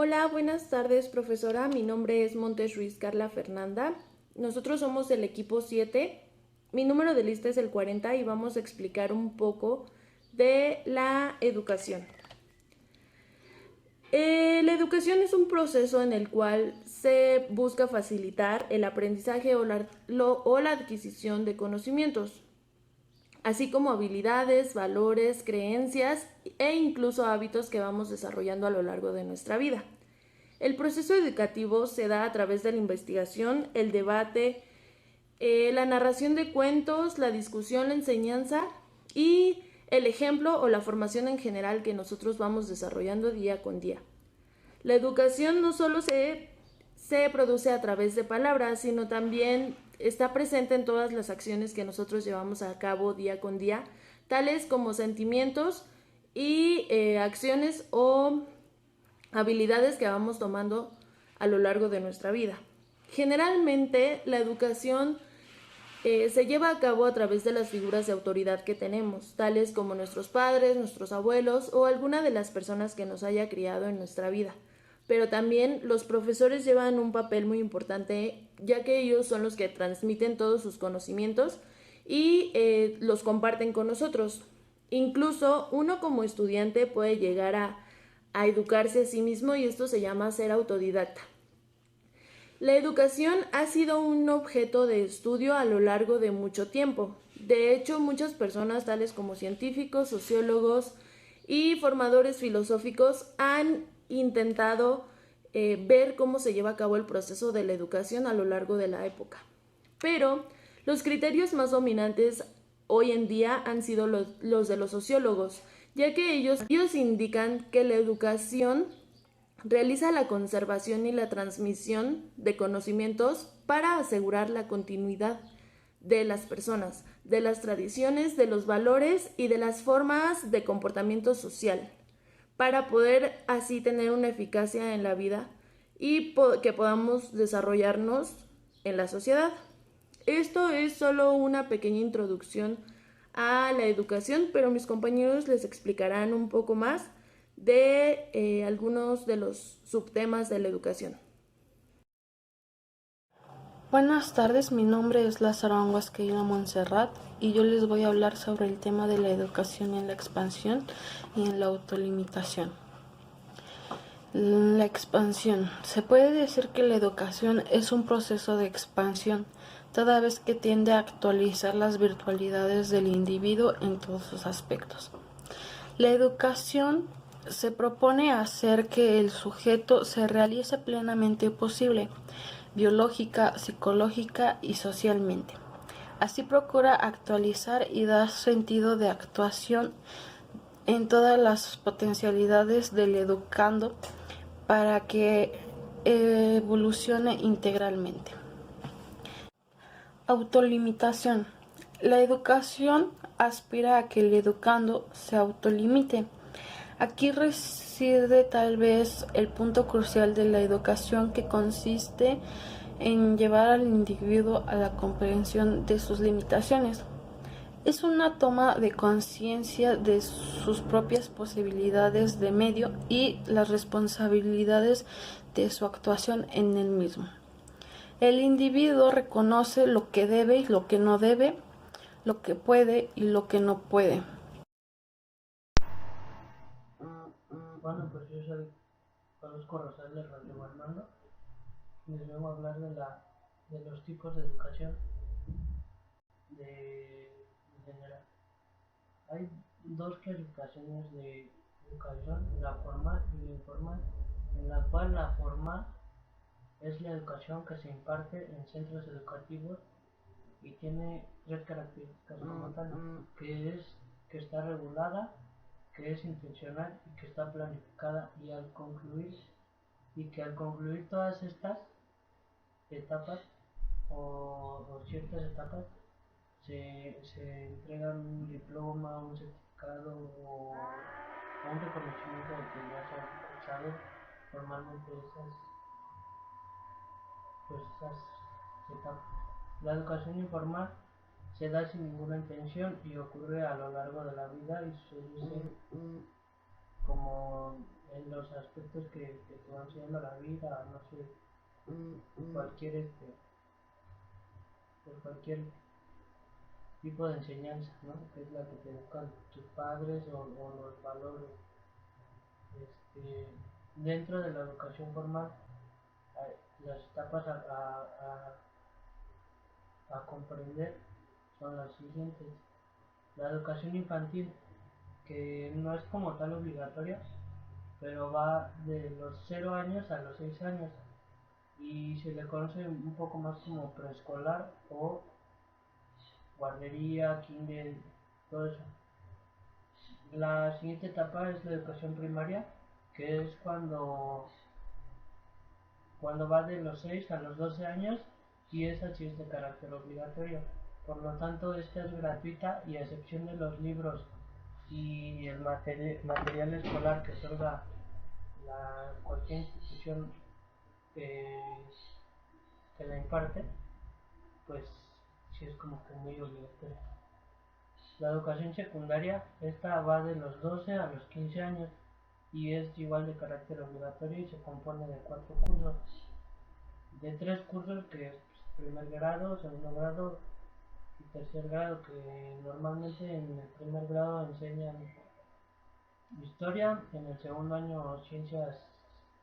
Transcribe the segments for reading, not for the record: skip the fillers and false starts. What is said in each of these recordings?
Hola, buenas tardes, profesora. Mi nombre es Montes Ruiz Carla Fernanda. Nosotros somos el equipo 7. Mi número de lista es el 40 y vamos a explicar un poco de la educación. La educación es un proceso en el cual se busca facilitar el aprendizaje o la adquisición de conocimientos, así como habilidades, valores, creencias e incluso hábitos que vamos desarrollando a lo largo de nuestra vida. El proceso educativo se da a través de la investigación, el debate, la narración de cuentos, la discusión, la enseñanza y el ejemplo o la formación en general que nosotros vamos desarrollando día con día. La educación no solo se produce a través de palabras, sino también está presente en todas las acciones que nosotros llevamos a cabo día con día, tales como sentimientos y acciones o habilidades que vamos tomando a lo largo de nuestra vida. Generalmente la educación se lleva a cabo a través de las figuras de autoridad que tenemos, tales como nuestros padres, nuestros abuelos o alguna de las personas que nos haya criado en nuestra vida. Pero también los profesores llevan un papel muy importante, ya que ellos son los que transmiten todos sus conocimientos y los comparten con nosotros. Incluso uno como estudiante puede llegar a educarse a sí mismo y esto se llama ser autodidacta. La educación ha sido un objeto de estudio a lo largo de mucho tiempo. De hecho, muchas personas, tales como científicos, sociólogos y formadores filosóficos, han intentado ver cómo se lleva a cabo el proceso de la educación a lo largo de la época. Pero los criterios más dominantes hoy en día han sido los de los sociólogos, ya que ellos indican que la educación realiza la conservación y la transmisión de conocimientos para asegurar la continuidad de las personas, de las tradiciones, de los valores y de las formas de comportamiento social, para poder así tener una eficacia en la vida y que podamos desarrollarnos en la sociedad. Esto es solo una pequeña introducción a la educación, pero mis compañeros les explicarán un poco más de algunos de los subtemas de la educación. Buenas tardes, mi nombre es Lázaro Anguasqueira Montserrat y yo les voy a hablar sobre el tema de la educación en la expansión y en la autolimitación. La expansión. Se puede decir que la educación es un proceso de expansión, toda vez que tiende a actualizar las virtualidades del individuo en todos sus aspectos. La educación se propone hacer que el sujeto se realice plenamente posible, biológica, psicológica y socialmente. Así procura actualizar y dar sentido de actuación en todas las potencialidades del educando para que evolucione integralmente. Autolimitación. La educación aspira a que el educando se autolimite. Aquí reside tal vez el punto crucial de la educación, que consiste en llevar al individuo a la comprensión de sus limitaciones. Es una toma de conciencia de sus propias posibilidades de medio y las responsabilidades de su actuación en el mismo. El individuo reconoce lo que debe y lo que no debe, lo que puede y lo que no puede. Bueno, pues yo soy Carlos Rosales Rodrigo Armando y les vengo a hablar de los tipos de educación en general. Hay dos clasificaciones de educación, la formal y la informal, en la cual la formal es la educación que se imparte en centros educativos y tiene tres características como tal, que es que está regulada, que es intencional y que está planificada, y que al concluir todas estas etapas o ciertas etapas se entrega un diploma, un certificado o un reconocimiento de que ya se han cursado formalmente esas etapas. La educación informal se da sin ninguna intención y ocurre a lo largo de la vida y suele ser como en los aspectos que te van enseñando la vida, no sé, en cualquier por cualquier tipo de enseñanza, ¿no? Que es la que te educan tus padres o los valores. Dentro de la educación formal, las etapas a comprender son las siguientes. La educación infantil, que no es como tal obligatoria, pero va de los 0 años a los 6 años y se le conoce un poco más como preescolar o guardería, kinder, todo eso. La siguiente etapa es la educación primaria, que es cuando va de los 6 a los 12 años y esa sí es de carácter obligatorio. Por lo tanto, esta es gratuita y a excepción de los libros y el material escolar que otorga cualquier institución que la imparte, pues sí es como que muy obligatoria. La educación secundaria, esta va de los 12 a los 15 años y es igual de carácter obligatorio y se compone de 4 cursos. De 3 cursos que es primer grado, segundo grado y tercer grado, que normalmente en el primer grado enseñan historia, en el segundo año ciencias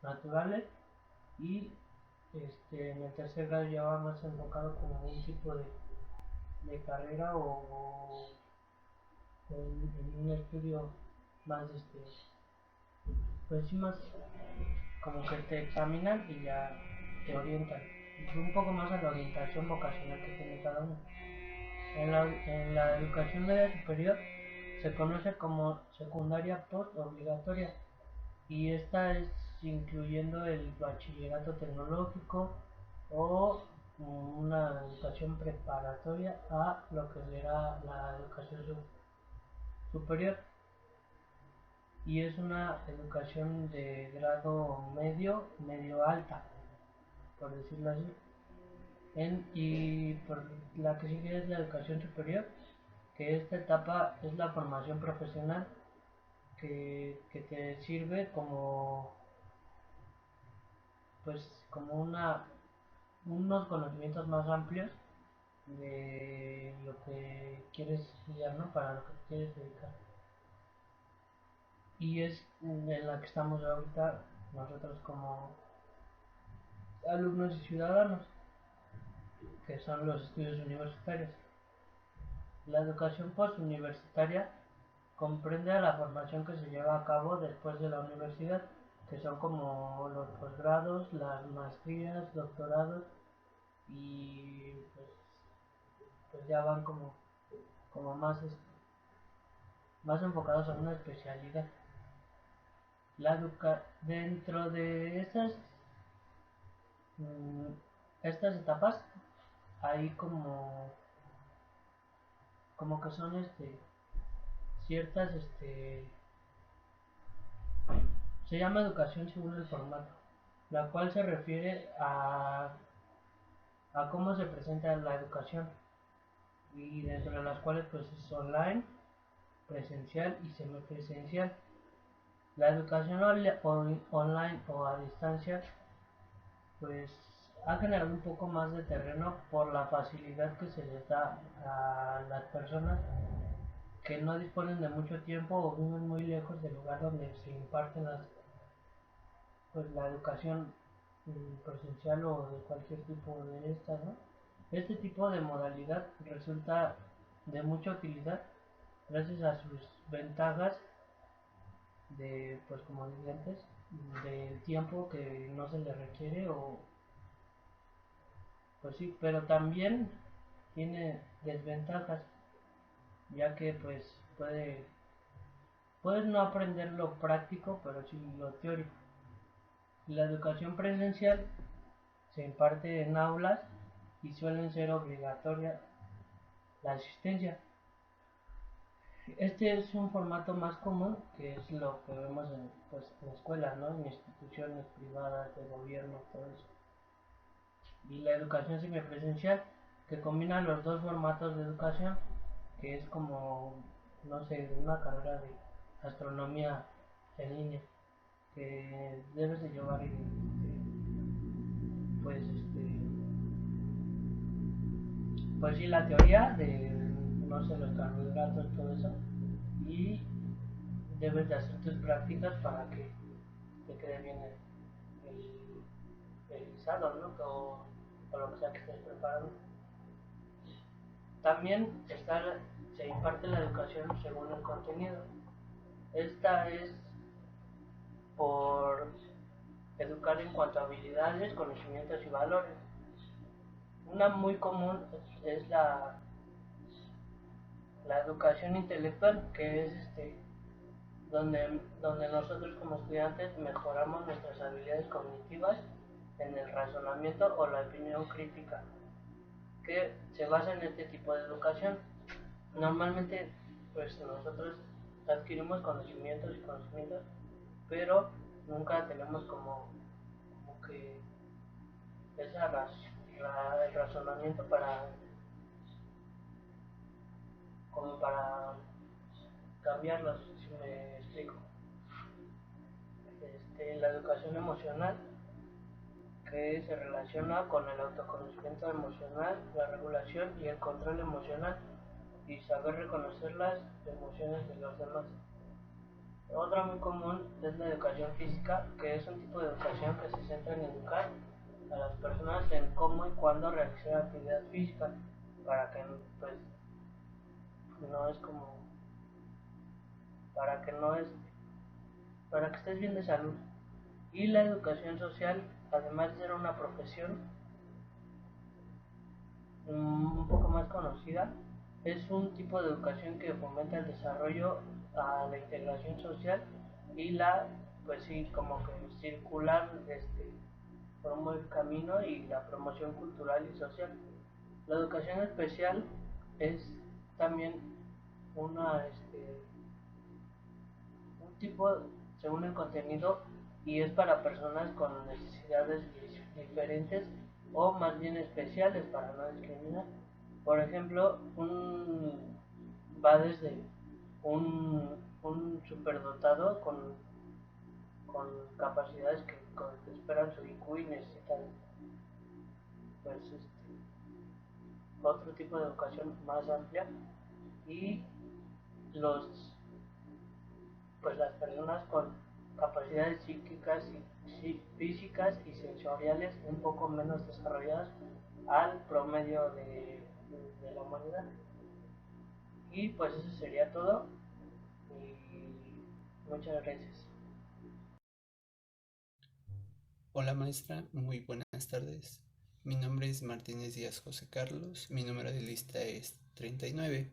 naturales y en el tercer grado ya va más enfocado como un tipo de carrera o en un estudio más pues sí, más como que te examinan y ya te orientan un poco más a la orientación vocacional que tiene cada uno. En la educación media superior se conoce como secundaria post obligatoria y esta es incluyendo el bachillerato tecnológico o una educación preparatoria a lo que será la educación superior, y es una educación de grado medio alta, por decirlo así. Y por la que sigue es la educación superior, que esta etapa es la formación profesional que te sirve como pues como unos conocimientos más amplios de lo que quieres estudiar, ¿no? Para lo que te quieres dedicar. Y es en la que estamos ahorita nosotros como alumnos y ciudadanos, que son los estudios universitarios. La educación postuniversitaria comprende a la formación que se lleva a cabo después de la universidad, que son como los posgrados, las maestrías, doctorados y pues ya van como más enfocados a una especialidad. Dentro de estas etapas hay como que son ciertas se llama educación según el formato, la cual se refiere a cómo se presenta la educación, y dentro de las cuales pues es online, presencial y semipresencial. La educación online o a distancia pues ha generado un poco más de terreno por la facilidad que se les da a las personas que no disponen de mucho tiempo o viven muy lejos del lugar donde se imparten pues la educación presencial o de cualquier tipo de estas, ¿no? Este tipo de modalidad resulta de mucha utilidad gracias a sus ventajas pues como dije antes, del tiempo que no se le requiere o pues sí, pero también tiene desventajas, ya que pues puedes no aprender lo práctico, pero sí lo teórico. La educación presencial se imparte en aulas y suelen ser obligatoria la asistencia. Este es un formato más común, que es lo que vemos en escuelas, ¿no? En instituciones privadas, de gobierno, todo eso. Y la educación semipresencial, que combina los dos formatos de educación, que es como, no sé, una carrera de astronomía en línea. que debes de llevar pues pues sí, la teoría de, no sé, los carbohidratos, todo eso, y debes de hacer tus prácticas para que te quede bien el guisado, ¿no? O lo que sea que estés preparando. También se imparte la educación según el contenido. Esta es por educar en cuanto a habilidades, conocimientos y valores. Una muy común es la educación intelectual, que es donde nosotros como estudiantes mejoramos nuestras habilidades cognitivas en el razonamiento o la opinión crítica, que se basa en este tipo de educación. Normalmente, pues nosotros adquirimos conocimientos y conocimientos, pero nunca tenemos como que el razonamiento como para cambiarlos, si me explico. La educación emocional, que se relaciona con el autoconocimiento emocional, la regulación y el control emocional, y saber reconocer las emociones de los demás. Otra muy común es la educación física, que es un tipo de educación que se centra en educar a las personas en cómo y cuándo realizar actividad física, para que pues no es como para que no es para que estés bien de salud. Y la educación social, además de ser una profesión un poco más conocida, es un tipo de educación que fomenta el desarrollo, a la integración social y pues sí, como que circular por un buen camino y la promoción cultural y social. La educación especial es también una, un tipo, según el contenido, y es para personas con necesidades diferentes o más bien especiales, para no discriminar. Por ejemplo, va desde un superdotado con capacidades que esperan su IQ y necesitan pues otro tipo de educación más amplia, y los pues las personas con capacidades psíquicas y físicas y sensoriales un poco menos desarrolladas al promedio de la humanidad. Y pues eso sería todo, y muchas gracias. Hola maestra, muy buenas tardes. Mi nombre es Martínez Díaz José Carlos, mi número de lista es 39.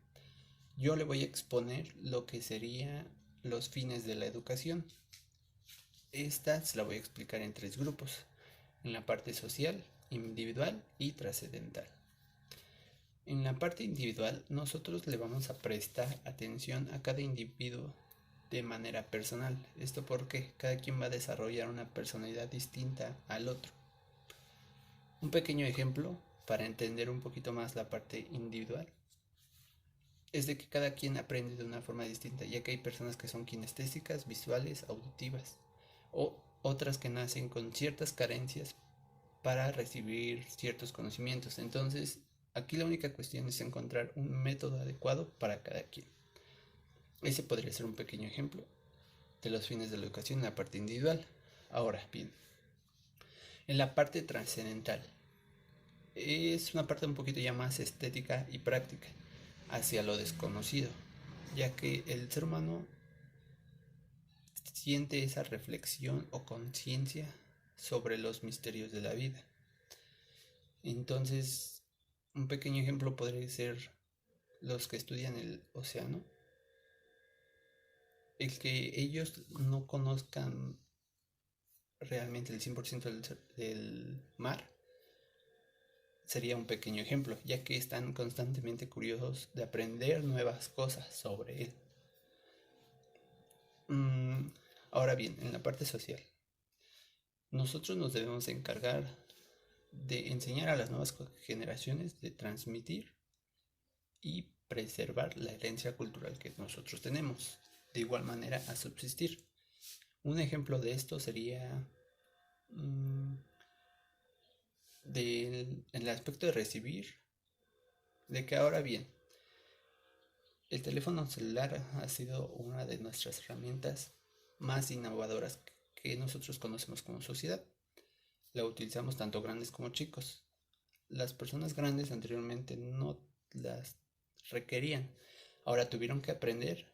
Yo le voy a exponer lo que serían los fines de la educación. Esta se la voy a explicar en 3 grupos, en la parte social, individual y trascendental. En la parte individual, nosotros le vamos a prestar atención a cada individuo de manera personal. Esto porque cada quien va a desarrollar una personalidad distinta al otro. Un pequeño ejemplo para entender un poquito más la parte individual es de que cada quien aprende de una forma distinta, ya que hay personas que son kinestésicas, visuales, auditivas, o otras que nacen con ciertas carencias para recibir ciertos conocimientos. Entonces, aquí la única cuestión es encontrar un método adecuado para cada quien. Ese podría ser un pequeño ejemplo de los fines de la educación en la parte individual. Ahora bien, en la parte trascendental, es una parte un poquito ya más estética y práctica, hacia lo desconocido, ya que el ser humano siente esa reflexión o conciencia sobre los misterios de la vida. Entonces, un pequeño ejemplo podría ser los que estudian el océano. El que ellos no conozcan realmente el 100% del mar sería un pequeño ejemplo, ya que están constantemente curiosos de aprender nuevas cosas sobre él. Ahora bien, en la parte social, nosotros nos debemos encargar de enseñar a las nuevas generaciones, de transmitir y preservar la herencia cultural que nosotros tenemos, de igual manera a subsistir. Un ejemplo de esto sería en el aspecto de recibir, de que ahora bien, el teléfono celular ha sido una de nuestras herramientas más innovadoras que nosotros conocemos como sociedad. La utilizamos tanto grandes como chicos. Las personas grandes anteriormente no las requerían. Ahora tuvieron que aprender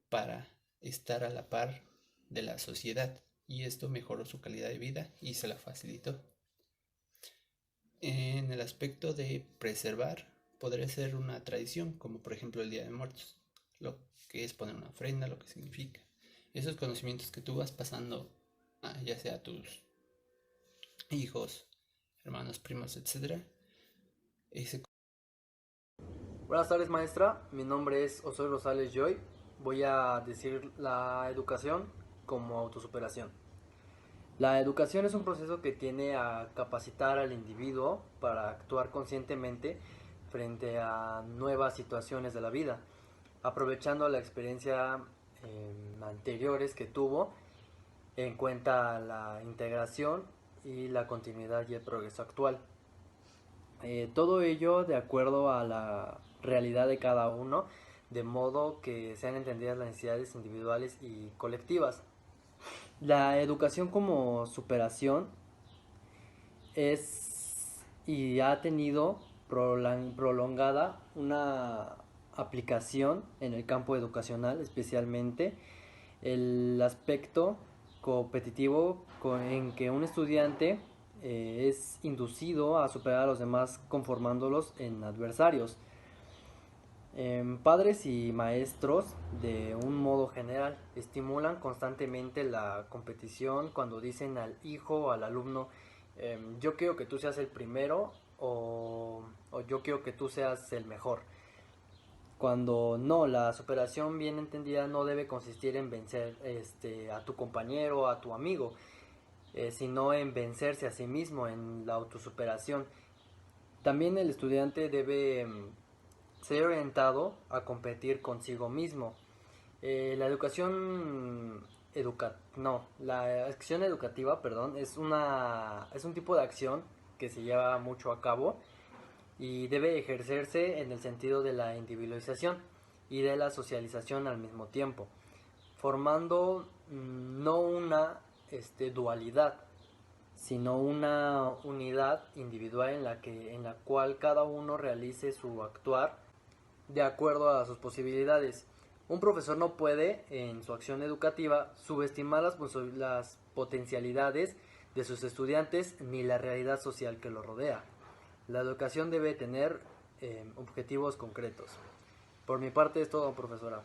para estar a la par de la sociedad, y esto mejoró su calidad de vida y se la facilitó. En el aspecto de preservar, podría ser una tradición, como por ejemplo el Día de Muertos, lo que es poner una ofrenda, lo que significa. Esos conocimientos que tú vas pasando, ya sea a tus hijos, hermanos, primos, etc. Buenas tardes, maestra. Mi nombre es Osoy Rosales Joy. Voy a decir la educación como autosuperación. La educación es un proceso que tiene a capacitar al individuo para actuar conscientemente frente a nuevas situaciones de la vida, aprovechando la experiencia anteriores que tuvo en cuenta la integración y la continuidad y el progreso actual. Todo ello de acuerdo a la realidad de cada uno, de modo que sean entendidas las necesidades individuales y colectivas. La educación como superación es y ha tenido prolongada una aplicación en el campo educacional, especialmente el aspecto competitivo en que un estudiante es inducido a superar a los demás conformándolos en adversarios. Padres y maestros, de un modo general, estimulan constantemente la competición cuando dicen al hijo o al alumno, yo quiero que tú seas el primero o yo quiero que tú seas el mejor. Cuando no, la superación bien entendida no debe consistir en vencer a tu compañero, a tu amigo, sino en vencerse a sí mismo, en la autosuperación. También el estudiante debe ser orientado a competir consigo mismo. La acción educativa, es un tipo de acción que se lleva mucho a cabo y debe ejercerse en el sentido de la individualización y de la socialización al mismo tiempo, formando no una dualidad, sino una unidad individual en la cual cada uno realice su actuar de acuerdo a sus posibilidades. Un profesor no puede, en su acción educativa, subestimar las potencialidades de sus estudiantes ni la realidad social que los rodea. La educación debe tener objetivos concretos. Por mi parte es todo, profesora.